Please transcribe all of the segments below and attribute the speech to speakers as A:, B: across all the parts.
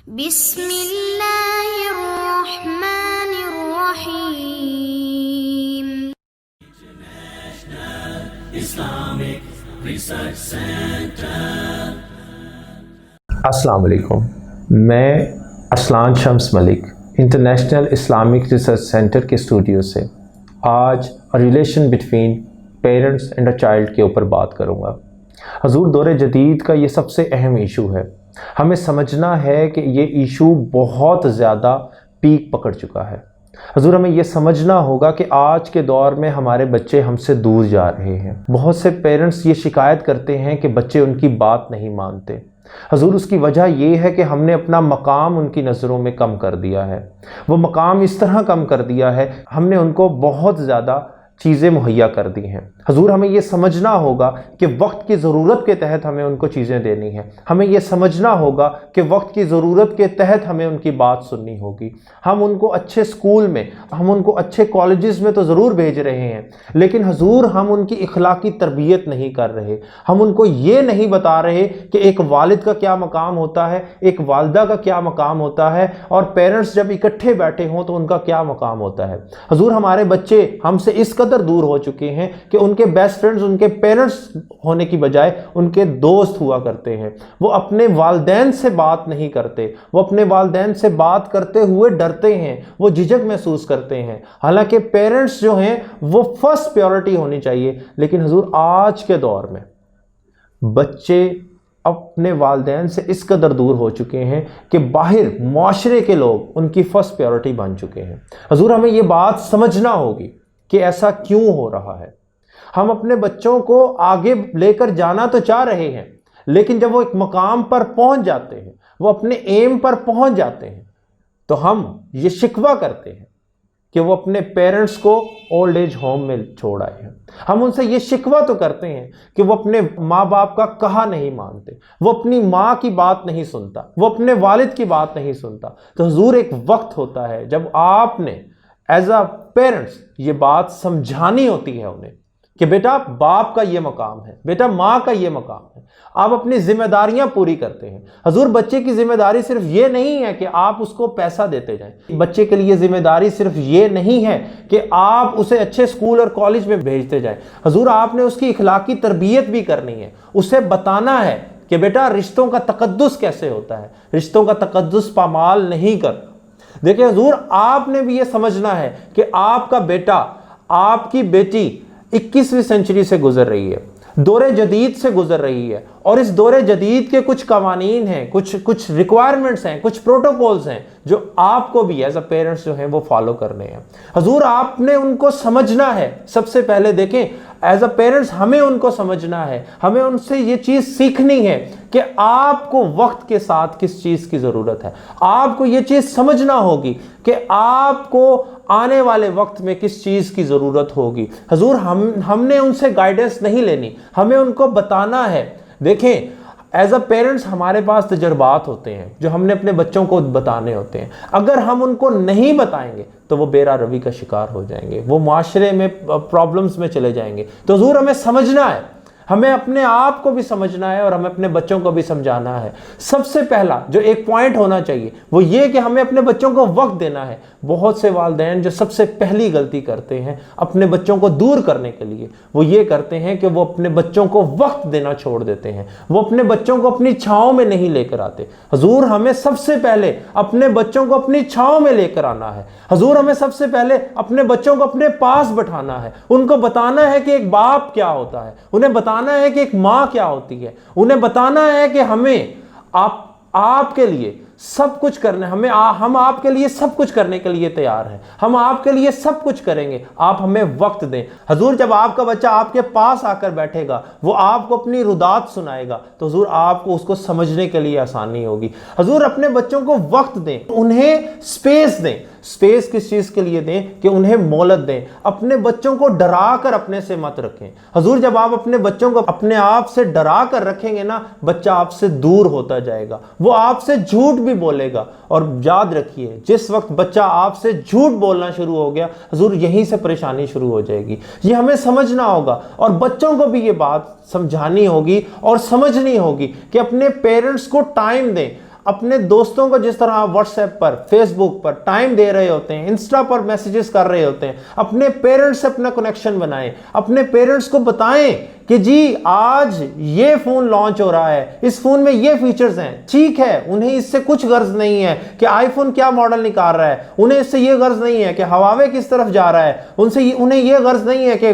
A: बिस्मिल्लाहिर्रहमानिर्रहीम।
B: Islamic Research Center।
C: अस्सलाम वालेकुम। मैं Aslan Shams Malik international Islamic research centre के स्टूडियो से आज relation between parents and a child के ऊपर बात करूंगा। हजूर दौर जदीद का ये सबसे अहम इशू है। हमें समझना है कि ये इशू बहुत ज़्यादा पीक पकड़ चुका है। हजूर हमें यह समझना होगा कि आज के दौर में हमारे बच्चे हमसे दूर जा रहे हैं। बहुत से पेरेंट्स ये शिकायत करते हैं कि बच्चे उनकी बात नहीं मानते। हजूर उसकी वजह यह है कि हमने अपना मकाम उनकी नज़रों में कम कर दिया है। वो मकाम इस तरह कम कर दिया है, हमने उनको बहुत ज़्यादा चीज़ें मुहैया कर दी हैं। हजूर हमें यह समझना होगा कि वक्त की ज़रूरत के तहत हमें उनको चीज़ें देनी है। हमें यह समझना होगा कि वक्त की ज़रूरत के तहत हमें उनकी बात सुननी होगी। हम उनको अच्छे स्कूल में, हम उनको अच्छे कॉलेजेस में तो ज़रूर भेज रहे हैं, लेकिन हजूर हम उनकी इखलाकी तरबियत नहीं कर रहे। हम उनको ये नहीं बता रहे कि एक वालिद का क्या मकाम होता है, एक वालदा का क्या मकाम होता है, और पेरेंट्स जब इकट्ठे बैठे हों तो उनका क्या मकाम होता है। हजूर हमारे बच्चे हमसे इस कदर दूर हो चुके हैं कि उनके बेस्ट फ्रेंड्स उनके पेरेंट्स होने की बजाय उनके दोस्त हुआ करते हैं। वो अपने वालिदैन से बात नहीं करते, वो अपने वालिदैन से बात करते हुए डरते हैं, वो झिझक महसूस करते हैं। हालांकि पेरेंट्स जो हैं वो फर्स्ट प्रायोरिटी होनी चाहिए, लेकिन हुजूर आज के दौर में बच्चे अपने वालिदैन से इस कदर दूर हो चुके हैं कि बाहर माशरे के लोग उनकी फर्स्ट प्रायोरिटी बन चुके हैं। हुजूर हमें ये बात समझना होगी कि ऐसा क्यों हो रहा है। हम अपने बच्चों को आगे लेकर जाना तो चाह रहे हैं, लेकिन जब वो एक मकाम पर पहुंच जाते हैं, वो अपने एम पर पहुंच जाते हैं, तो हम ये शिकवा करते हैं कि वो अपने पेरेंट्स को ओल्ड एज होम में छोड़ आए हैं। हम उनसे ये शिकवा तो करते हैं कि वो अपने माँ बाप का कहा नहीं मानते, वो अपनी माँ की बात नहीं सुनता, वो अपने वालिद की बात नहीं सुनता। तो हुजूर एक वक्त होता है जब आपने एज अ पेरेंट्स ये बात समझानी होती है उन्हें कि बेटा बाप का ये मकाम है, बेटा माँ का ये मकाम है। आप अपनी जिम्मेदारियां पूरी करते हैं। हजूर बच्चे की जिम्मेदारी सिर्फ ये नहीं है कि आप उसको पैसा देते जाएं। बच्चे के लिए जिम्मेदारी सिर्फ ये नहीं है कि आप उसे अच्छे स्कूल और कॉलेज में भेजते जाएं। हजूर आपने उसकी इखलाकी तरबियत भी करनी है। उसे बताना है कि बेटा रिश्तों का तकद्दुस कैसे होता है, रिश्तों का तकद्दुस पामाल नहीं कर। देखिए हजूर आपने भी ये समझना है कि आपका बेटा, आपकी बेटी 21वीं सेंचुरी से गुजर रही है, दौरे जदीद से गुजर रही है, और इस दौरे जदीद के कुछ कवानीन हैं, कुछ रिक्वायरमेंट्स हैं, कुछ प्रोटोकॉल्स हैं जो आपको भी एज अ पेरेंट्स जो हैं वो फॉलो करने हैं। हजूर आपने उनको समझना है। सबसे पहले देखें एज अ पेरेंट्स हमें उनको समझना है, हमें उनसे ये चीज़ सीखनी है कि आपको वक्त के साथ किस चीज़ की ज़रूरत है। आपको ये चीज़ समझना होगी कि आपको आने वाले वक्त में किस चीज़ की ज़रूरत होगी। हजूर हमने उनसे गाइडेंस नहीं लेनी, हमें उनको बताना है। देखें एज अ पेरेंट्स हमारे पास तजर्बात होते हैं जो हमने अपने बच्चों को बताने होते हैं। अगर हम उनको नहीं बताएंगे तो वो बेरा रवि का शिकार हो जाएंगे, वो माशरे में प्रॉब्लम्स में चले जाएंगे। तो हुजूर हमें समझना है, हमें अपने आप को भी समझना है और हमें अपने बच्चों को भी समझाना है। सबसे पहला जो एक पॉइंट होना चाहिए वो ये कि हमें अपने बच्चों को वक्त देना है। बहुत से वालिदैन जो सबसे पहली गलती करते हैं अपने बच्चों को दूर करने के लिए, वो ये करते हैं कि वो अपने बच्चों को वक्त देना छोड़ देते हैं, वो अपने बच्चों को अपनी छाँव में नहीं लेकर आते। हजूर हमें सबसे पहले अपने बच्चों को अपनी छाँव में लेकर आना है। हजूर हमें सबसे पहले अपने बच्चों को अपने पास बैठाना है, उनको बताना है कि एक बाप क्या होता है, उन्हें बताना है कि एक माँ क्या होती है, उन्हें बताना है कि हमें आपके लिए सब कुछ करने, हम आपके लिए सब कुछ करने के लिए तैयार हैं, हम आपके लिए सब कुछ करेंगे, आप हमें वक्त दें। हजूर जब आपका बच्चा आपके पास आकर बैठेगा, वो आपको अपनी रुदात सुनाएगा, तो हजूर आपको उसको समझने के लिए आसानी होगी। हजूर अपने बच्चों को वक्त दें, उन्हें स्पेस दें। स्पेस किस चीज के लिए दें कि उन्हें मोहलत दें। अपने बच्चों को डरा कर अपने से मत रखें। हजूर जब आप अपने बच्चों को अपने आप से डरा कर रखेंगे ना, बच्चा आपसे दूर होता जाएगा, वो आपसे झूठ भी बोलेगा। और याद रखिए जिस वक्त बच्चा आपसे झूठ बोलना शुरू हो गया, हजूर यहीं से परेशानी शुरू हो जाएगी। ये हमें समझना होगा और बच्चों को भी ये बात समझानी होगी और समझनी होगी कि अपने पेरेंट्स को टाइम दें। अपने दोस्तों को जिस तरह आप व्हाट्सएप पर, फेसबुक पर टाइम दे रहे होते हैं, इंस्टा पर मैसेजेस कर रहे होते हैं, अपने पेरेंट्स से अपना कनेक्शन बनाएं, अपने पेरेंट्स को बताएं कि जी आज ये फोन लॉन्च हो रहा है, इस फोन में ये फीचर्स हैं। ठीक है, उन्हें इससे कुछ गर्ज नहीं है कि आईफोन क्या मॉडल निकाल रहा है, उन्हें इससे ये गर्ज नहीं है कि हवावे किस तरफ जा रहा है, उन्हें ये गर्ज नहीं है कि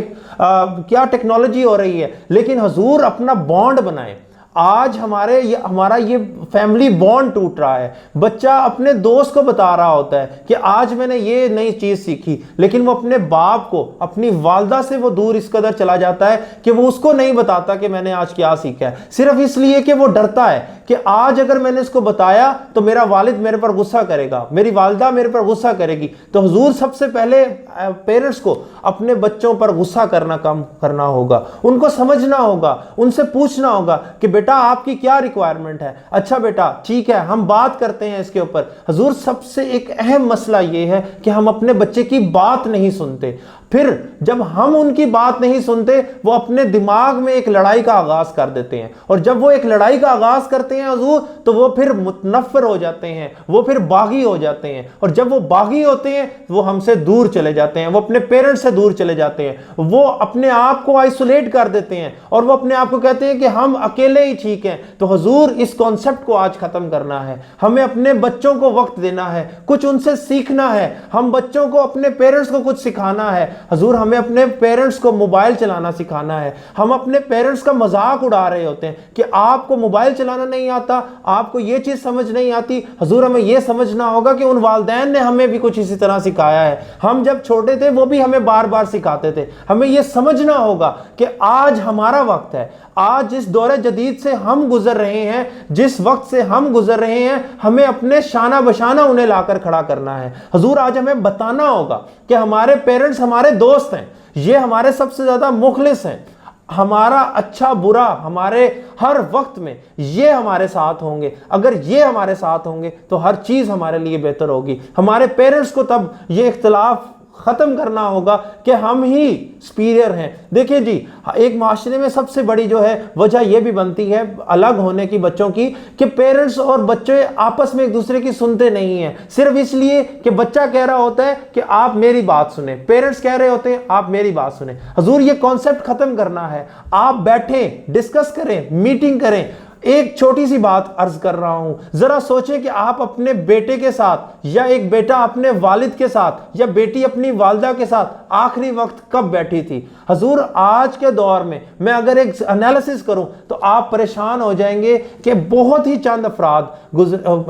C: क्या टेक्नोलॉजी हो रही है, लेकिन हुजूर अपना बॉन्ड बनाए। आज हमारा ये फैमिली बॉन्ड टूट रहा है। बच्चा अपने दोस्त को बता रहा होता है कि आज मैंने ये नई चीज सीखी, लेकिन वो अपने बाप को, अपनी वालदा से वो दूर इस कदर चला जाता है कि वो उसको नहीं बताता कि मैंने आज क्या सीखा है, सिर्फ इसलिए कि वो डरता है कि आज अगर मैंने इसको बताया तो मेरा वालिद मेरे पर गुस्सा करेगा, मेरी वालदा मेरे पर गुस्सा करेगी। तो हुजूर सबसे पहले पेरेंट्स को अपने बच्चों पर गुस्सा करना कम करना होगा, उनको समझना होगा, उनसे पूछना होगा कि बेटा आपकी क्या रिक्वायरमेंट है। अच्छा बेटा ठीक है, हम बात करते हैं इसके ऊपर। हुजूर सबसे एक अहम मसला यह है कि हम अपने बच्चे की बात नहीं सुनते। फिर जब हम उनकी बात नहीं सुनते, वो अपने दिमाग में एक लड़ाई का आगाज कर देते हैं, और जब वो एक लड़ाई का आगाज करते हैं हुजूर, तो वो फिर मुतनफ्फर हो जाते हैं, वो फिर बागी हो जाते हैं, और जब वो बागी होते हैं वो हमसे दूर चले जाते हैं, वो अपने पेरेंट्स से दूर चले जाते हैं, वो अपने आप को आइसोलेट कर देते हैं, और वो अपने आप को कहते हैं कि हम अकेले ही ठीक हैं। तो हुजूर इस कॉन्सेप्ट को आज खत्म करना है। हमें अपने बच्चों को वक्त देना है, कुछ उनसे सीखना है, हम बच्चों को, अपने पेरेंट्स को कुछ सिखाना है। हुजूर हमें अपने पेरेंट्स को मोबाइल चलाना सिखाना है। हम अपने पेरेंट्स का मजाक उड़ा रहे होते हैं कि आपको मोबाइल चलाना नहीं आता, आपको ये चीज समझ नहीं आती। हुजूर हमें यह समझना होगा कि उन वालिदैन ने हमें भी कुछ इसी तरह सिखाया है। हम जब छोटे थे वो भी हमें बार बार सिखाते थे। हमें यह समझना होगा कि आज हमारा वक्त है, आज जिस दौरे जदीद से हम गुजर रहे हैं, जिस वक्त से हम गुजर रहे हैं, हमें अपने शाना बशाना उन्हें लाकर खड़ा करना है। हुजूर आज हमें बताना होगा कि हमारे पेरेंट्स हमारे दोस्त हैं, ये हमारे सबसे ज्यादा मुखलिस हैं, हमारा अच्छा बुरा हमारे हर वक्त में ये हमारे साथ होंगे। अगर ये हमारे साथ होंगे तो हर चीज हमारे लिए बेहतर होगी। हमारे पेरेंट्स को तब ये इख्तिलाफ खत्म करना होगा कि हम ही सुपीरियर हैं। देखिए जी, एक माशरे में सबसे बड़ी जो है वजह यह भी बनती है अलग होने की बच्चों की, कि पेरेंट्स और बच्चे आपस में एक दूसरे की सुनते नहीं हैं, सिर्फ इसलिए कि बच्चा कह रहा होता है कि आप मेरी बात सुने, पेरेंट्स कह रहे होते हैं आप मेरी बात सुने। हुजूर ये कॉन्सेप्ट खत्म करना है। आप बैठें, डिस्कस करें, मीटिंग करें। एक छोटी सी बात अर्ज कर रहा हूं, जरा सोचें कि आप अपने बेटे के साथ, या एक बेटा अपने वालिद के साथ, या बेटी अपनी वालदा के साथ आखिरी वक्त कब बैठी थी। हुजूर आज के दौर में मैं अगर एक एनालिसिस करूं तो आप परेशान हो जाएंगे कि बहुत ही चंद अफराद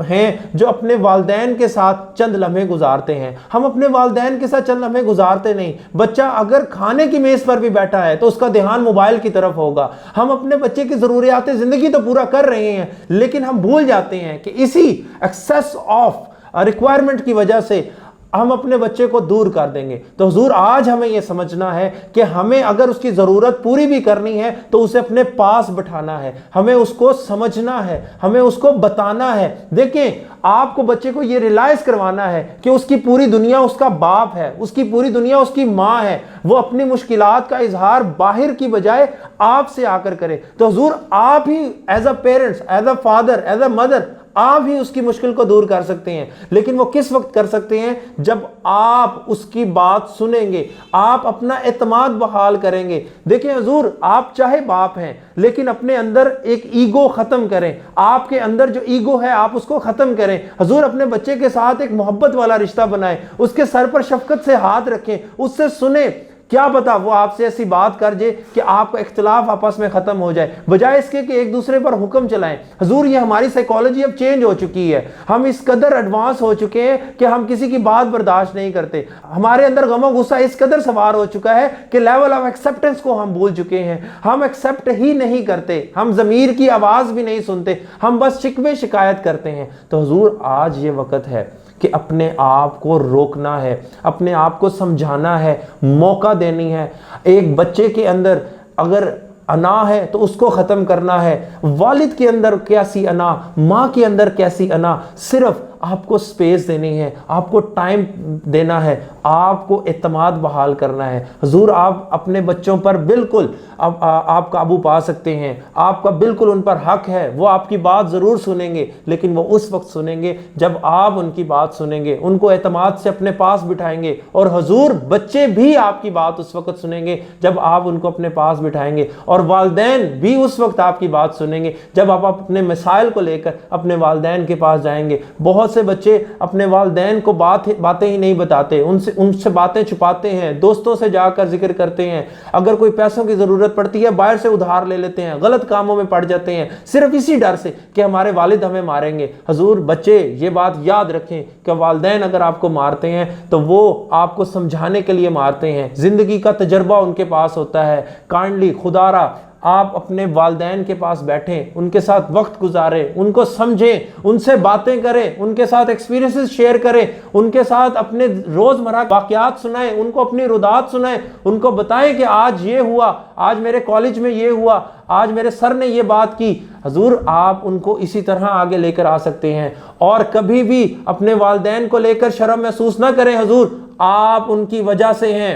C: हैं जो अपने वालिदैन के साथ चंद लम्हे गुजारते हैं। हम अपने वालिदैन के साथ चंद लम्हे गुजारते नहीं। बच्चा अगर खाने की मेज पर भी बैठा है तो उसका ध्यान मोबाइल की तरफ होगा। हम अपने बच्चे की जरूरियात जिंदगी तो पूरा कर रहे हैं, लेकिन हम भूल जाते हैं कि इसी एक्सेस ऑफ रिक्वायरमेंट की वजह से हम अपने बच्चे को दूर कर देंगे। तो हुजूर आज हमें यह समझना है कि हमें अगर उसकी ज़रूरत पूरी भी करनी है तो उसे अपने पास बिठाना है, हमें उसको समझना है, हमें उसको बताना है। देखिए, आपको बच्चे को यह रियलाइज करवाना है कि उसकी पूरी दुनिया उसका बाप है, उसकी पूरी दुनिया उसकी माँ है। वो अपनी मुश्किलात का इजहार बाहर की बजाय आपसे आकर करे। तो हुजूर आप ही as a parents, as a father, as a mother, आप ही उसकी मुश्किल को दूर कर सकते हैं। लेकिन वो किस वक्त कर सकते हैं? जब आप उसकी बात सुनेंगे, आप अपना एतमाद बहाल करेंगे। देखिए हुजूर, आप चाहे बाप हैं, लेकिन अपने अंदर एक ईगो खत्म करें। आपके अंदर जो ईगो है आप उसको खत्म करें। हुजूर अपने बच्चे के साथ एक मोहब्बत वाला रिश्ता बनाएं, उसके सर पर शफकत से हाथ रखें, उससे सुने। क्या पता वो आपसे ऐसी बात कर जे कि आपका इख्तिलाफ आपस में खत्म हो जाए, बजाय इसके कि एक दूसरे पर हुक्म चलाएं। हुजूर ये हमारी साइकोलॉजी अब चेंज हो चुकी है। हम इस कदर एडवांस हो चुके हैं कि हम किसी की बात बर्दाश्त नहीं करते। हमारे अंदर गम और गुस्सा इस कदर सवार हो चुका है कि लेवल ऑफ एक्सेप्टेंस को हम भूल चुके हैं। हम एक्सेप्ट ही नहीं करते, हम ज़मीर की आवाज़ भी नहीं सुनते, हम बस शिकवे शिकायत करते हैं। तो हुजूर आज ये वक्त है कि अपने आप को रोकना है, अपने आप को समझाना है, मौका देनी है। एक बच्चे के अंदर अगर अना है तो उसको ख़त्म करना है। वालिद के अंदर कैसी अना, माँ के अंदर कैसी अना, सिर्फ आपको स्पेस देनी है, आपको टाइम देना है, आपको एतमाद बहाल करना है। हुजूर आप अपने बच्चों पर बिल्कुल आप काबू पा सकते हैं, आपका बिल्कुल उन पर हक है, वो आपकी बात ज़रूर सुनेंगे, लेकिन वो उस वक्त सुनेंगे जब आप उनकी बात सुनेंगे, उनको एतमाद से अपने पास बिठाएंगे। और हुजूर बच्चे भी आपकी बात उस वक्त सुनेंगे जब आप उनको अपने पास बिठाएंगे, और वालिदैन भी उस वक्त आपकी बात सुनेंगे जब आप अपने मसाइल को लेकर अपने वालिदैन के पास जाएंगे। बहुत से बच्चे अपने वालिदैन को बातें ही नहीं बताते, उनसे बातें छुपाते हैं, दोस्तों से जाकर जिक्र करते हैं, अगर कोई पैसों की ज़रूरत पड़ती है बाहर से उधार ले लेते हैं, गलत कामों में पड़ जाते हैं, सिर्फ इसी डर से कि हमारे वालिद हमें मारेंगे। हुजूर बच्चे ये बात याद रखें कि वालिदैन अगर आपको मारते हैं तो वो आपको समझाने के लिए मारते हैं, ज़िंदगी का तजर्बा उनके पास होता है। काइंडली खुदारा आप अपने वालिदैन के पास बैठें, उनके साथ वक्त गुजारें, उनको समझें, उनसे बातें करें, उनके साथ एक्सपीरियंसेस शेयर करें, उनके साथ अपने रोज़मर्रा वाक़यात सुनाएं, उनको अपनी रुदात सुनाएं, उनको बताएं कि आज ये हुआ, आज मेरे कॉलेज में ये हुआ, आज मेरे सर ने ये बात की। हुजूर आप उनको इसी तरह आगे लेकर आ सकते हैं। और कभी भी अपने वालिदैन को लेकर शर्म महसूस ना करें, हुजूर आप उनकी वजह से हैं।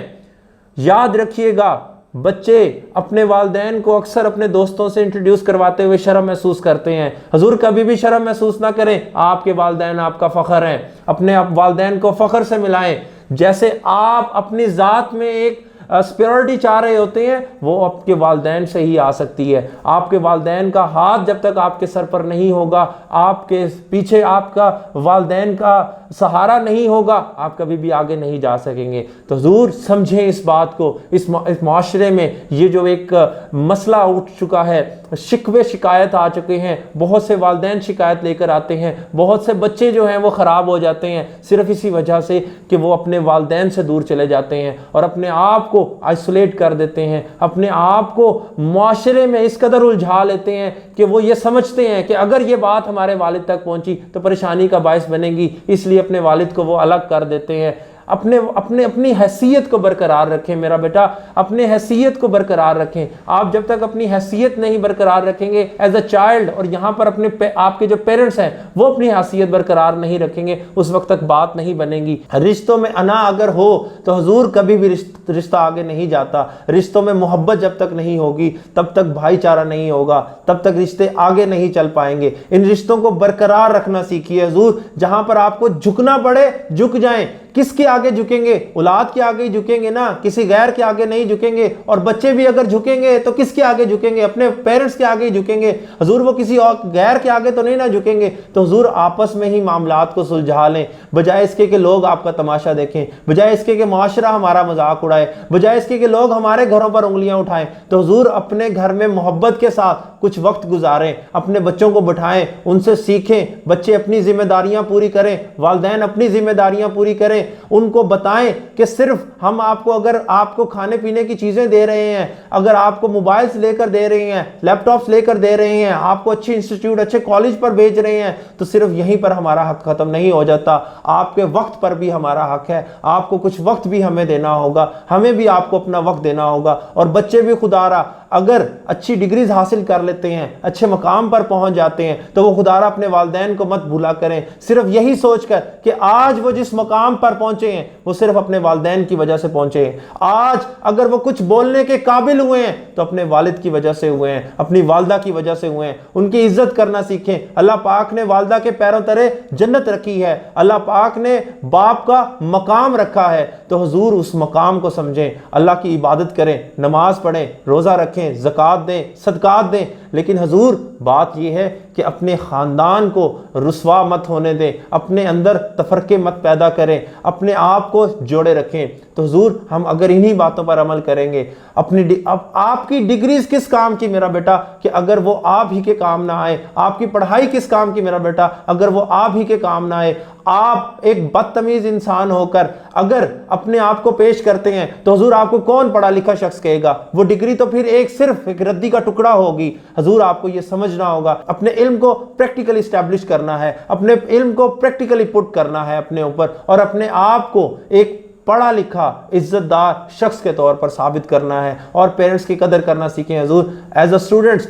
C: याद रखिएगा बच्चे अपने वालिदैन को अक्सर अपने दोस्तों से इंट्रोड्यूस करवाते हुए शर्म महसूस करते हैं। हुजूर कभी भी शर्म महसूस ना करें, आपके वालिदैन आपका फ़ख्र हैं, अपने आप वालिदैन को फ़ख्र से मिलाएं। जैसे आप अपनी ज़ात में एक सिक्योरिटी चाह रहे होते हैं, वो आपके वालिदैन से ही आ सकती है। आपके वालिदैन का हाथ जब तक आपके सर पर नहीं होगा, आपके पीछे आपका वालिदैन का सहारा नहीं होगा, आप कभी भी आगे नहीं जा सकेंगे। तो हुजूर समझें इस बात को। इस माशरे में ये जो एक मसला उठ चुका है, शिकवे शिकायत आ चुके हैं, बहुत से वालिदैन शिकायत लेकर आते हैं, बहुत से बच्चे जो हैं वो ख़राब हो जाते हैं सिर्फ इसी वजह से कि वो अपने वालिदैन से दूर चले जाते हैं और अपने आप को आइसोलेट कर देते हैं, अपने आप को माशरे में इस कदर उलझा लेते हैं कि वो ये समझते हैं कि अगर ये बात हमारे वालिद तक पहुंची तो परेशानी का बायस बनेगी, इसलिए अपने वालिद को वो अलग कर देते हैं। अपनी हैसियत को बरकरार रखें मेरा बेटा, अपने हैसियत को बरकरार रखें। आप जब तक अपनी हैसियत नहीं बरकरार रखेंगे एज अ चाइल्ड, और यहाँ पर आपके जो पेरेंट्स हैं वो अपनी हैसियत बरकरार नहीं रखेंगे, उस वक्त तक बात नहीं बनेगी। रिश्तों में अना अगर हो तो हुजूर कभी भी रिश्ता आगे नहीं जाता। रिश्तों में मोहब्बत जब तक नहीं होगी तब तक भाईचारा नहीं होगा, तब तक रिश्ते आगे नहीं चल पाएंगे। इन रिश्तों को बरकरार रखना सीखिए हुजूर। जहां पर आपको झुकना पड़े झुक जाएं। किसके आगे झुकेंगे? औलाद के आगे झुकेंगे ना, किसी गैर के आगे नहीं झुकेंगे। और बच्चे भी अगर झुकेंगे तो किसके आगे झुकेंगे? अपने पेरेंट्स के आगे झुकेंगे हुजूर, वो किसी और गैर के आगे तो नहीं ना झुकेंगे। तो हुजूर आपस में ही मामलात को सुलझा लें, बजाय इसके कि लोग आपका तमाशा देखें, बजाय इसके कि माशरा हमारा मजाक उड़ाए, बजाय इसके कि लोग हमारे घरों पर उंगलियां उठाएं। तो हुजूर अपने घर में मोहब्बत के साथ कुछ वक्त गुजारें, अपने बच्चों को बिठाएं, उनसे सीखें। बच्चे अपनी जिम्मेदारियां पूरी करें, वालिदैन अपनी जिम्मेदारियां पूरी करें। उनको बताएं कि सिर्फ हम आपको, अगर आपको खाने पीने की चीजें दे रहे हैं, अगर आपको मोबाइल्स लेकर दे रहे हैं, लैपटॉप्स लेकर दे रहे हैं, आपको अच्छे इंस्टीट्यूट अच्छे कॉलेज पर भेज रहे हैं, तो सिर्फ यहीं पर हमारा हक खत्म नहीं हो जाता। आपके वक्त पर भी हमारा हक है, आपको कुछ वक्त भी हमें देना होगा, हमें भी आपको अपना वक्त देना होगा। और बच्चे भी खुदारा अगर अच्छी डिग्रीज हासिल कर लेते हैं, अच्छे मकाम पर पहुंच जाते हैं, तो वो खुदारा अपने वालिदैन को मत भूला करें, सिर्फ यही सोचकर कि आज वो जिस मकाम पर पहुंचे हैं वो सिर्फ अपने वालिदैन की वजह से पहुंचे हैं। आज अगर वो कुछ बोलने के काबिल हुए हैं तो अपने वालिद की वजह से हुए हैं, अपनी वालदा की वजह से हुए हैं। उनकी इज्जत करना सीखें। अल्लाह पाक ने वालदा के पैरों तले जन्नत रखी है, अल्लाह पाक ने बाप का मकाम रखा है, तो हुजूर उस मकाम को समझें, अल्लाह की इबादत करें, नमाज पढ़ें, रोज़ा रखें, ज़कात दें, सदकात दें। लेकिन हुजूर बात यह है कि अपने ख़ानदान को रुसवा मत होने दें, अपने अंदर तफरके मत पैदा करें, अपने आप को जोड़े रखें। तो हुजूर हम अगर इन्हीं बातों पर अमल करेंगे, अब आपकी डिग्रीज किस काम की मेरा बेटा कि अगर वो आप ही के काम ना आए, आपकी पढ़ाई किस काम की मेरा बेटा अगर वो आप ही के काम ना आए। आप एक बदतमीज इंसान होकर अगर अपने आप को पेश करते हैं तो हुजूर आपको कौन पढ़ा लिखा शख्स कहेगा? वो डिग्री तो फिर सिर्फ एक रद्दी का टुकड़ा होगी। हुजूर आपको ये समझना होगा, अपने इल्म को प्रैक्टिकली एस्टैब्लिश करना है, अपने इल्म को प्रैक्टिकली पुट करना है अपने ऊपर, और अपने आप को एक पढ़ा लिखा इज्जतदार शख्स के तौर पर साबित करना है। और पेरेंट्स की कदर करना सीखें हुजूर। एज अ स्टूडेंट्स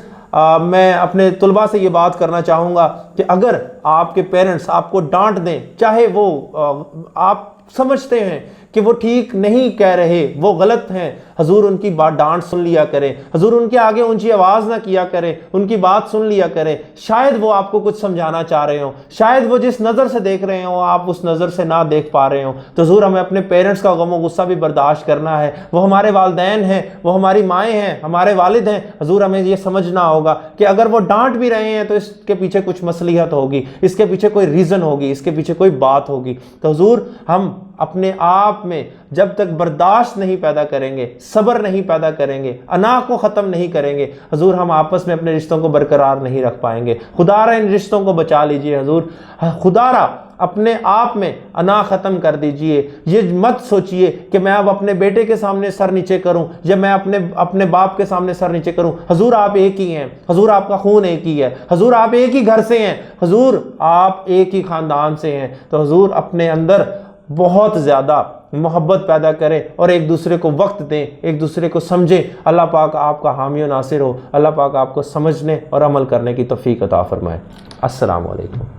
C: मैं अपने तुलबा से ये बात करना चाहूँगा कि अगर आपके पेरेंट्स आपको डांट दें, चाहे वो आप समझते हैं कि वो ठीक नहीं कह रहे, वो गलत हैं, हजूर उनकी बात डांट सुन लिया करें, हजूर उनके आगे ऊंची आवाज़ ना किया करें, उनकी बात सुन लिया करें। शायद वो आपको कुछ समझाना चाह रहे हो, शायद वो जिस नज़र से देख रहे हो आप उस नज़र से ना देख पा रहे हो। तो हजूर हमें अपने पेरेंट्स का गम और गुस्सा भी बर्दाश्त करना है। वो हमारे वालिदैन हैं, वो हमारी माएँ हैं, हमारे वालिद हैं। हजूर हमें ये समझना होगा कि अगर वो डांट भी रहे हैं तो इसके पीछे कुछ मसलिहत होगी, इसके पीछे कोई रीज़न होगी, इसके पीछे कोई बात होगी। तो हजूर हम अपने आप में जब तक बर्दाश्त नहीं पैदा करेंगे, सब्र नहीं पैदा करेंगे, अना को ख़त्म नहीं करेंगे, हजूर हम आपस में अपने रिश्तों को बरकरार नहीं रख पाएंगे। खुदारा इन रिश्तों को बचा लीजिए हजूर। खुदारा अपने आप में अना ख़त्म कर दीजिए। ये मत सोचिए कि मैं अब अपने बेटे के सामने सर नीचे करूं या मैं अपने बाप के सामने सर नीचे करूं। हजूर आप एक ही हैं, हजूर आपका खून एक ही है, हजूर आप एक ही घर से हैं, हजूर आप एक ही ख़ानदान से हैं। तो हजूर अपने अंदर बहुत ज़्यादा मोहब्बत पैदा करें और एक दूसरे को वक्त दें, एक दूसरे को समझें। अल्लाह पाक आपका हामी और नासिर हो। अल्लाह पाक आपको समझने और अमल करने की तौफीक अता फरमाए। अस्सलामु अलैकुम।